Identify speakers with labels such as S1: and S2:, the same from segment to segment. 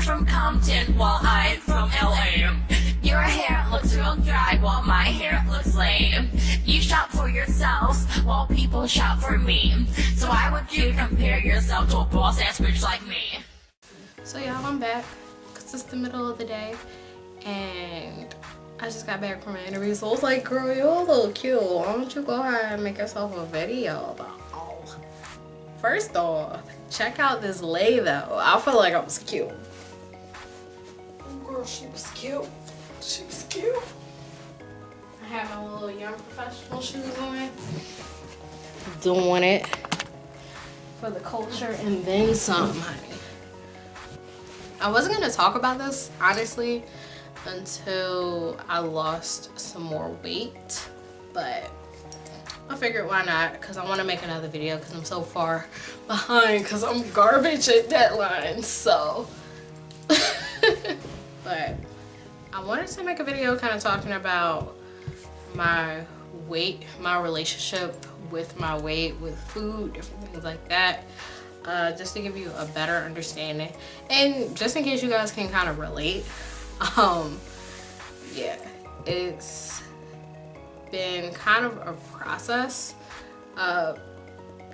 S1: from Compton while I'm from LA. Your hair looks real dry while my hair looks lame. You shop for yourself while people shop for me. So why would you compare yourself to a boss ass bitch like me?
S2: So y'all, I'm back because it's the middle of the day and I just got back from an interview. So I was like, girl, you're a little cute. Why don't you go ahead and make yourself a video? First off, check out this lay though. I feel like I was cute. Girl, she was cute. She was cute. I had my little young professional shoes on. Doing it for the culture and then some, honey. I wasn't gonna talk about this, honestly, until I lost some more weight, but I figured why not, because I want to make another video because I'm so far behind because I'm garbage at deadlines, so. But I wanted to make a video kind of talking about my weight, my relationship with my weight, with food, different things like that, just to give you a better understanding and just in case you guys can kind of relate. Yeah, it's been kind of a process.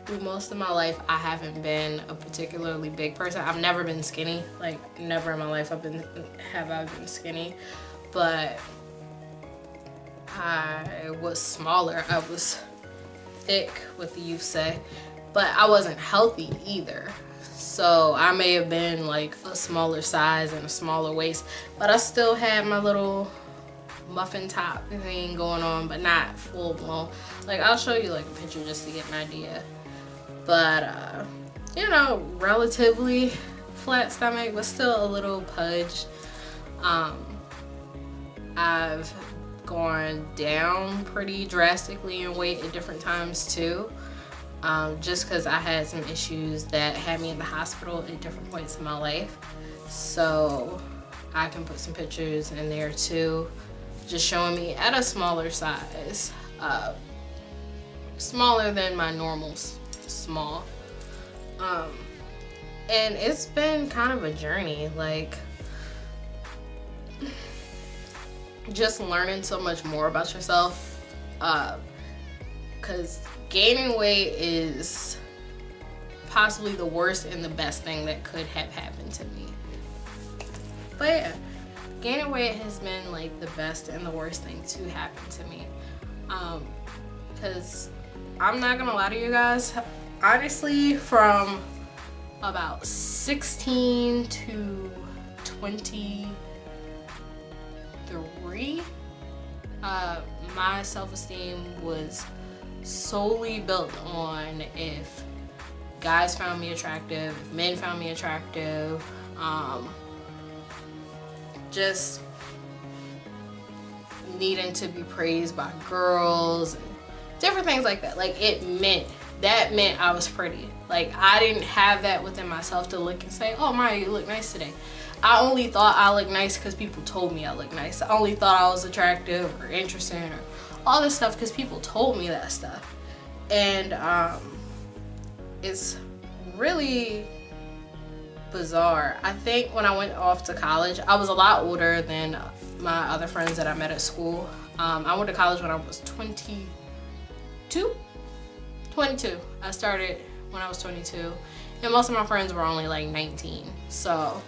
S2: Through most of my life I haven't been a particularly big person. I've never been skinny, like never in my life have I been skinny, but I was smaller. I was thick, what the youth say, but I wasn't healthy either. So I may have been like a smaller size and a smaller waist, but I still had my little muffin top thing going on, but not full blown. Like I'll show you like a picture just to get an idea. But you know, relatively flat stomach, but still a little pudge. I've gone down pretty drastically in weight at different times too. Just because I had some issues that had me in the hospital at different points in my life. So I can put some pictures in there too, just showing me at a smaller size, smaller than my normal small. And it's been kind of a journey, like just learning so much more about yourself, because gaining weight is possibly the worst and the best thing that could have happened to me. But yeah, gaining weight has been like the best and the worst thing to happen to me, because I'm not gonna lie to you guys, honestly, from about 16 to 23, my self-esteem was solely built on if guys found me attractive, if men found me attractive, just needing to be praised by girls, different things like that. Like that meant I was pretty. Like I didn't have that within myself to look and say, oh Maya, you look nice today. I only thought I looked nice because people told me I looked nice. I only thought I was attractive or interesting or all this stuff because people told me that stuff. And it's really bizarre. I think when I went off to college, I was a lot older than my other friends that I met at school. I went to college when I was 22. I started when I was 22, and most of my friends were only like 19, so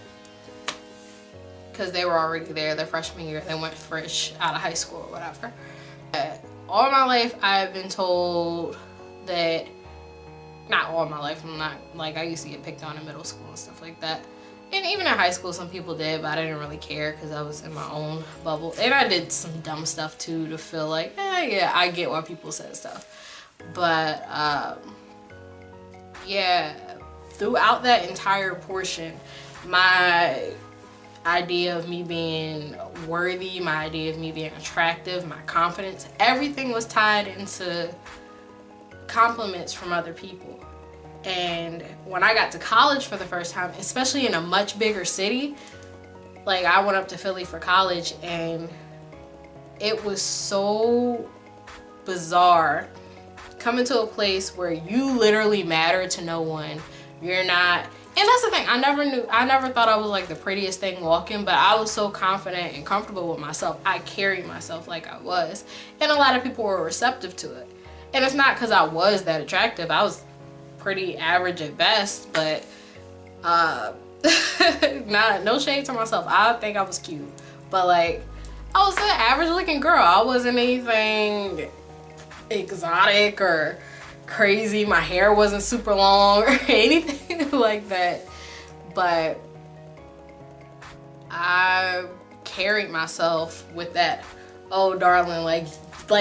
S2: because they were already there their freshman year, they went fresh out of high school or whatever. All my life I've been told that, not all my life, I'm not like, I used to get picked on in middle school and stuff like that, and even in high school some people did, but I didn't really care because I was in my own bubble, and I did some dumb stuff too to feel like, yeah, I get why people said stuff. But yeah, throughout that entire portion, my idea of me being worthy, my idea of me being attractive, my confidence, everything was tied into compliments from other people. And when I got to college for the first time, especially in a much bigger city, like I went up to Philly for college, and it was so bizarre coming to a place where you literally matter to no one. You're not And that's the thing, I never thought I was like the prettiest thing walking, but I was so confident and comfortable with myself. I carried myself like I was. And a lot of people were receptive to it. And it's not because I was that attractive. I was pretty average at best, but no shade to myself. I think I was cute. But like, I was an average looking girl. I wasn't anything exotic or crazy. My hair wasn't super long or anything like that, but I carried myself with that, oh darling, like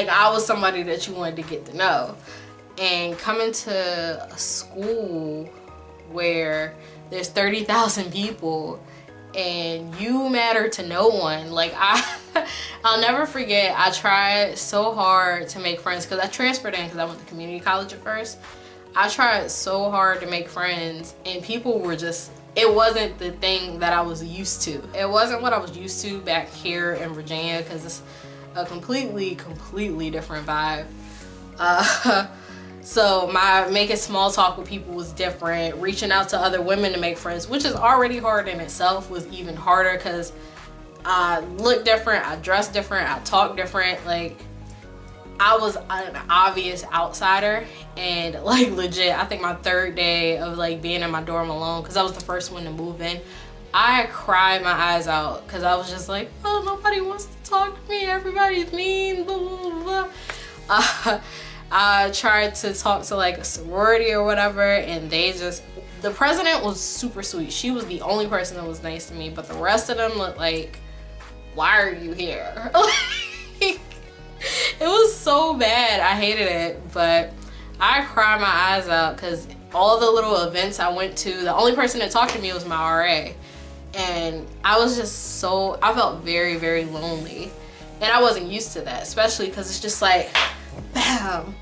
S2: I was somebody that you wanted to get to know. And coming to a school where there's 30,000 people and you matter to no one, like I'll never forget, I tried so hard to make friends because I transferred in because I went to community college at first. I tried so hard to make friends and people were just, it wasn't the thing that I was used to. It wasn't what I was used to back here in Virginia because it's a completely different vibe. So my making small talk with people was different. Reaching out to other women to make friends, which is already hard in itself, was even harder because I look different, I dress different, I talk different. Like, I was an obvious outsider. And like legit, I think my third day of like being in my dorm alone, because I was the first one to move in, I cried my eyes out because I was just like, oh, nobody wants to talk to me, everybody's mean, blah, blah, blah. I tried to talk to like a sorority or whatever, and they just, the president was super sweet. She was the only person that was nice to me, but the rest of them looked like, why are you here? It was so bad. I hated it, but I cried my eyes out because all the little events I went to, the only person that talked to me was my RA. And I was just so, I felt very lonely. And I wasn't used to that, especially because it's just like, bam,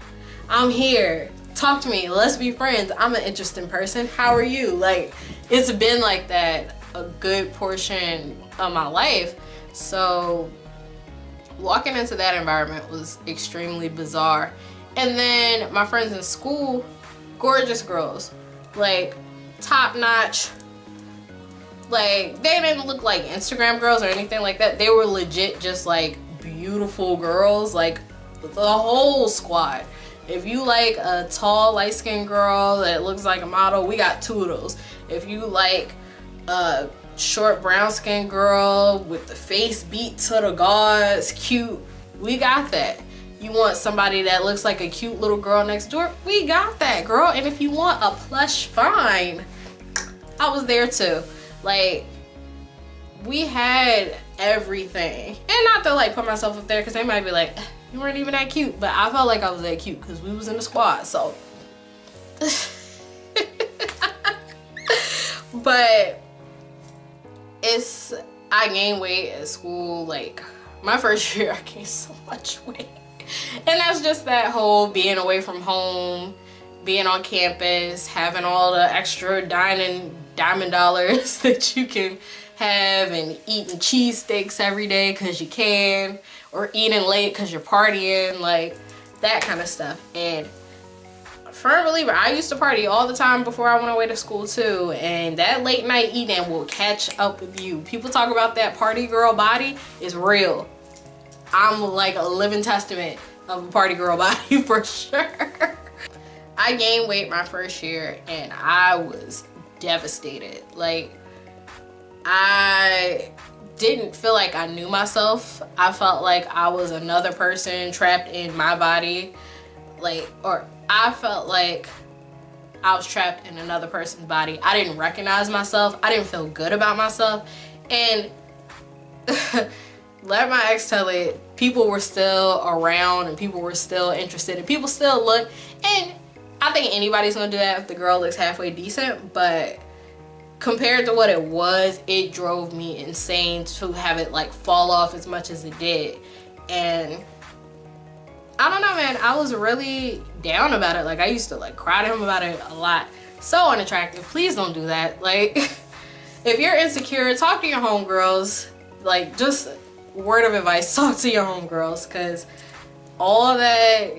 S2: I'm here, talk to me, let's be friends, I'm an interesting person, how are you? Like, it's been like that a good portion of my life. So walking into that environment was extremely bizarre. And then my friends in school, gorgeous girls, like top notch. Like, they didn't look like Instagram girls or anything like that. They were legit just like beautiful girls, like the whole squad. If you like a tall, light-skinned girl that looks like a model, we got two of those. If you like a short, brown-skinned girl with the face beat to the gods, cute, we got that. You want somebody that looks like a cute little girl next door, we got that, girl. And if you want a plush, fine, I was there too. Like, we had everything. And not to like put myself up there because they might be like, you weren't even that cute, but I felt like I was that cute because we was in the squad. So but I gained weight at school. Like, my first year I gained so much weight, and that's just that whole being away from home, being on campus, having all the extra diamond dollars that you can have, and eating cheesesteaks every day because you can, or eating late because you're partying, like that kind of stuff. And firm believer, I used to party all the time before I went away to school too, and that late night eating will catch up with you. People talk about that party girl body, is real. I'm like a living testament of a party girl body for sure. I gained weight my first year and I was devastated. Like, I didn't feel like I knew myself. I felt like I was another person trapped in my body. Like, or I felt like I was trapped in another person's body. I didn't recognize myself. I didn't feel good about myself. And let my ex tell it, people were still around and people were still interested and people still look. And I think anybody's gonna do that if the girl looks halfway decent, but compared to what it was, it drove me insane to have it like fall off as much as it did. And I don't know, man, I was really down about it. Like, I used to like cry to him about it a lot. So unattractive. Please don't do that. Like, if you're insecure, talk to your homegirls. Like, just word of advice, talk to your homegirls, because all of that,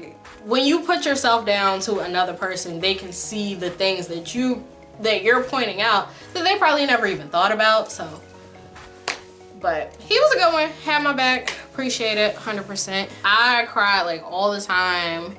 S2: when you put yourself down to another person, they can see the things that you that you're pointing out that they probably never even thought about. So, but he was a good one. Had my back. Appreciate it 100%. I cried like all the time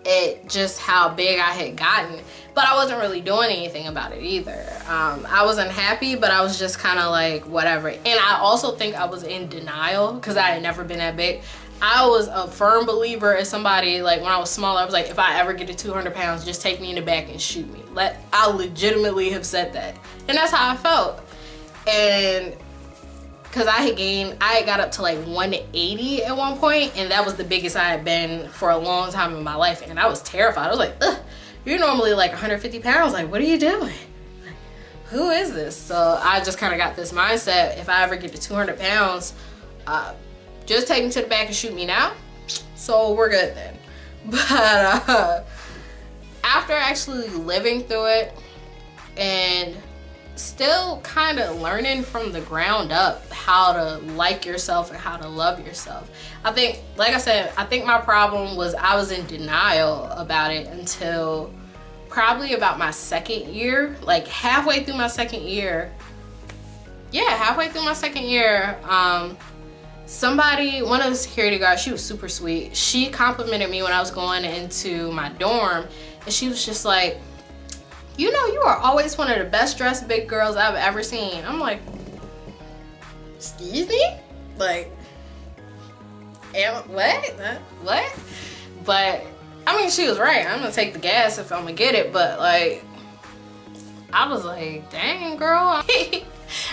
S2: at just how big I had gotten, but I wasn't really doing anything about it either. I wasn't happy, but I was just kind of like whatever. And I also think I was in denial because I had never been that big. I was a firm believer as somebody, like when I was smaller, I was like, if I ever get to 200 pounds, just take me in the back and shoot me. I legitimately have said that. And that's how I felt. And because I had got up to like 180 at one point, and that was the biggest I had been for a long time in my life. And I was terrified. I was like, ugh, you're normally like 150 pounds. Like, what are you doing? Like, who is this? So I just kind of got this mindset, if I ever get to 200 pounds, just take me to the back and shoot me now. So we're good then. But after actually living through it and still kind of learning from the ground up how to like yourself and how to love yourself, I think, like I said, I think my problem was I was in denial about it until probably about my second year. Like halfway through my second year, somebody, one of the security guards, she was super sweet, she complimented me when I was going into my dorm, and she was just like, you know, you are always one of the best dressed big girls I've ever seen. I'm like, excuse me? Like, what? But I mean, she was right. I'm gonna take the gas if I'm gonna get it. But like, I was like, dang girl. I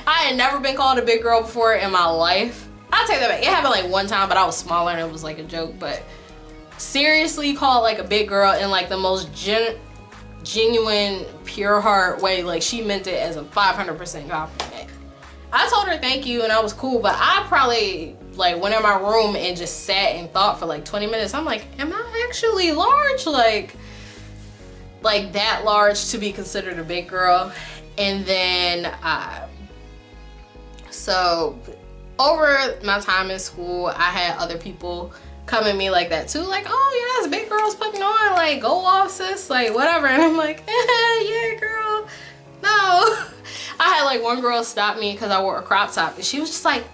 S2: had never been called a big girl before in my life. I'll take that back. It happened like one time, but I was smaller and it was like a joke. But seriously called like a big girl in like the most genuine, pure heart way. Like she meant it as a 500% compliment. I told her thank you and I was cool, but I probably like went in my room and just sat and thought for like 20 minutes. I'm like, am I actually large? Like that large to be considered a big girl? And then so over my time in school, I had other people come at me like that too, like, oh yes, big girls putting on, like, go off sis, like whatever. And I'm like, yeah girl, no. I had like one girl stop me because I wore a crop top, and she was just like,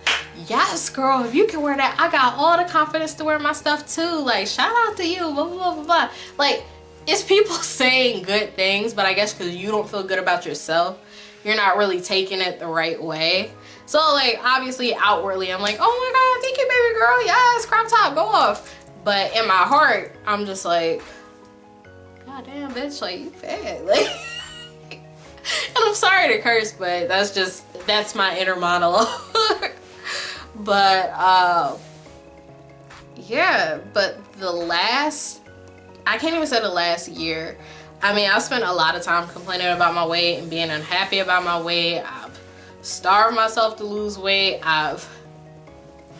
S2: yes girl, if you can wear that, I got all the confidence to wear my stuff too, like shout out to you, blah blah blah blah. Like, it's people saying good things, but I guess because you don't feel good about yourself, you're not really taking it the right way. So like obviously outwardly I'm like, oh my god, thank you baby girl, yes, crop top, go off. But in my heart I'm just like, god damn bitch, like you fat. Like, and I'm sorry to curse, but that's my inner monologue. But yeah, but I can't even say the last year. I mean, I spent a lot of time complaining about my weight and being unhappy about my weight. I've starved myself to lose weight. I've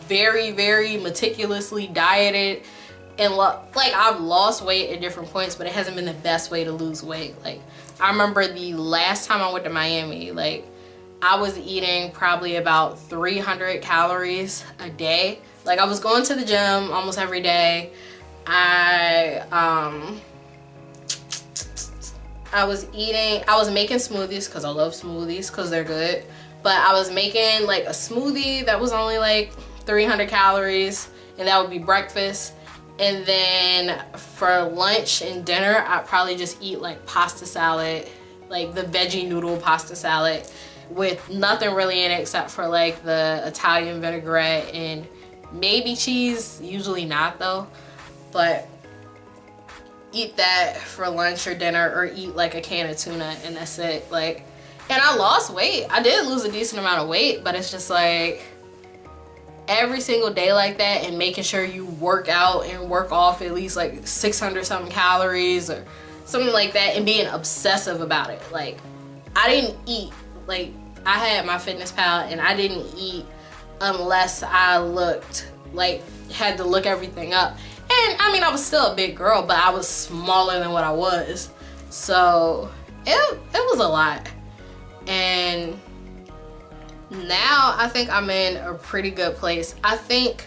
S2: very, very meticulously dieted, and like I've lost weight at different points, but it hasn't been the best way to lose weight. Like, I remember the last time I went to Miami, like I was eating probably about 300 calories a day. Like, I was going to the gym almost every day. I was making smoothies because I love smoothies because they're good. But I was making like a smoothie that was only like 300 calories, and that would be breakfast. And then for lunch and dinner, I'd probably just eat like pasta salad, like the veggie noodle pasta salad with nothing really in it except for like the Italian vinaigrette and maybe cheese, usually not though. But eat that for lunch or dinner, or eat like a can of tuna, and that's it. Like, and I lost weight. I did lose a decent amount of weight, but it's just like every single day like that, and making sure you work out and work off at least like 600 something calories or something like that, and being obsessive about it. Like, I didn't eat, like I had my Fitness Pal and I didn't eat unless I looked like, had to look everything up. And I mean, I was still a big girl, but I was smaller than what I was. So it was a lot. And now I think I'm in a pretty good place. I think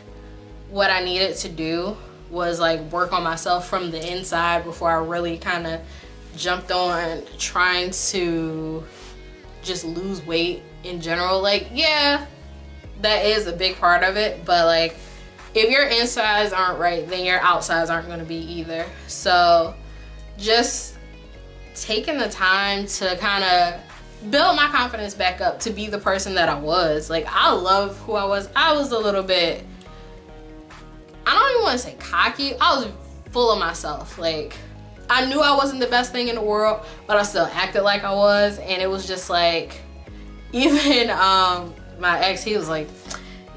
S2: what I needed to do was like work on myself from the inside before I really kind of jumped on trying to just lose weight in general. Like, yeah, that is a big part of it, but like if your insides aren't right, then your outsides aren't going to be either. So just taking the time to kind of build my confidence back up to be the person that I was. Like, I love who I was. I was a little bit, I don't even want to say cocky. I was full of myself. Like, I knew I wasn't the best thing in the world, but I still acted like I was. And it was just like, even my ex, he was like,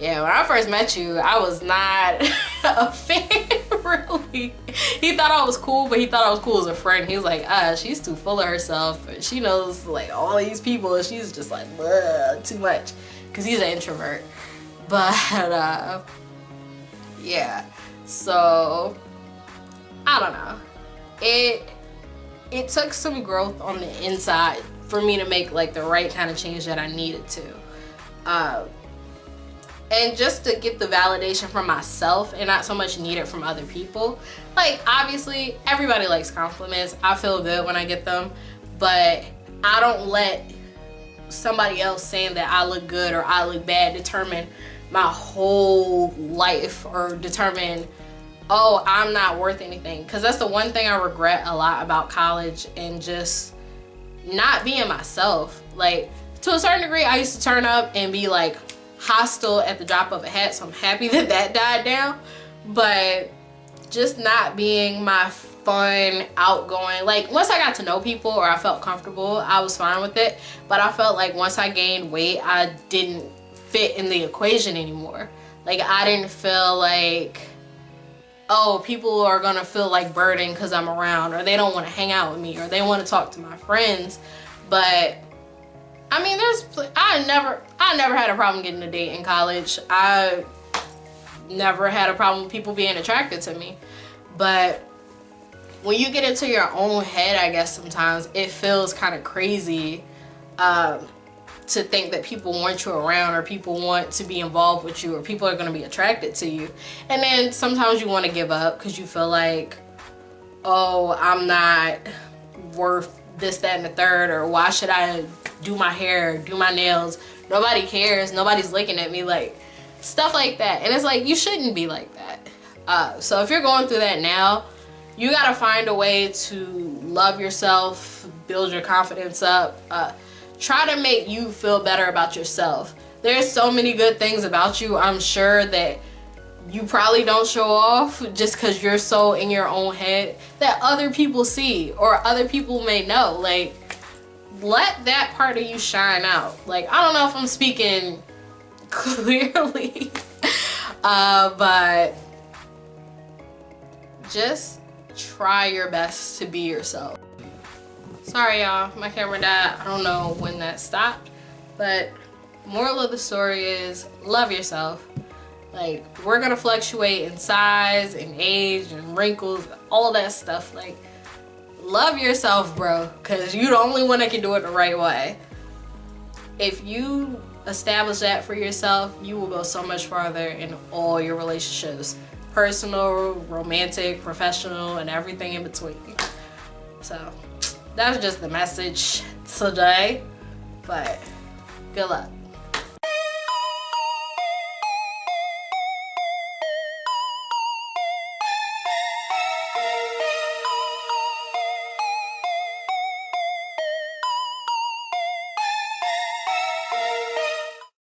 S2: yeah, when I first met you, I was not a fan, really. He thought I was cool, but he thought I was cool as a friend. He was like, she's too full of herself. She knows like all these people, and she's just like, too much. Because he's an introvert. But, yeah. So, I don't know. It took some growth on the inside for me to make like the right kind of change that I needed to. And just to get the validation from myself and not so much need it from other people. Like, obviously, everybody likes compliments. I feel good when I get them, but I don't let somebody else saying that I look good or I look bad determine my whole life or determine, oh, I'm not worth anything. Because that's the one thing I regret a lot about college and just not being myself. Like, to a certain degree, I used to turn up and be like hostile at the drop of a hat, so I'm happy that that died down. But just not being my fun, outgoing, like once I got to know people or I felt comfortable, I was fine with it. But I felt like once I gained weight, I didn't fit in the equation anymore. Like, I didn't feel like, oh, people are gonna feel like burden because I'm around, or they don't want to hang out with me, or they want to talk to my friends. But I mean, I never had a problem getting a date in college. I never had a problem with people being attracted to me. But when you get into your own head, I guess sometimes it feels kind of crazy to think that people want you around, or people want to be involved with you, or people are going to be attracted to you. And then sometimes you want to give up because you feel like, oh, I'm not worth this, that, and the third, or why should I do my hair, do my nails? Nobody cares. Nobody's looking at me. Like, stuff like that. And it's like, you shouldn't be like that. So if you're going through that now, you got to find a way to love yourself, build your confidence up, try to make you feel better about yourself. There's so many good things about you, I'm sure, that you probably don't show off just because you're so in your own head, that other people see or other people may know. Like, let that part of you shine out. Like, I don't know if I'm speaking clearly, but just try your best to be yourself. Sorry y'all, my camera died. I don't know when that stopped, but moral of the story is love yourself. Like, we're gonna fluctuate in size and age and wrinkles, all that stuff. Like, love yourself, bro, because you're the only one that can do it the right way. If you establish that for yourself, you will go so much farther in all your relationships, personal, romantic, professional, and everything in between. So that's just the message today, but good luck.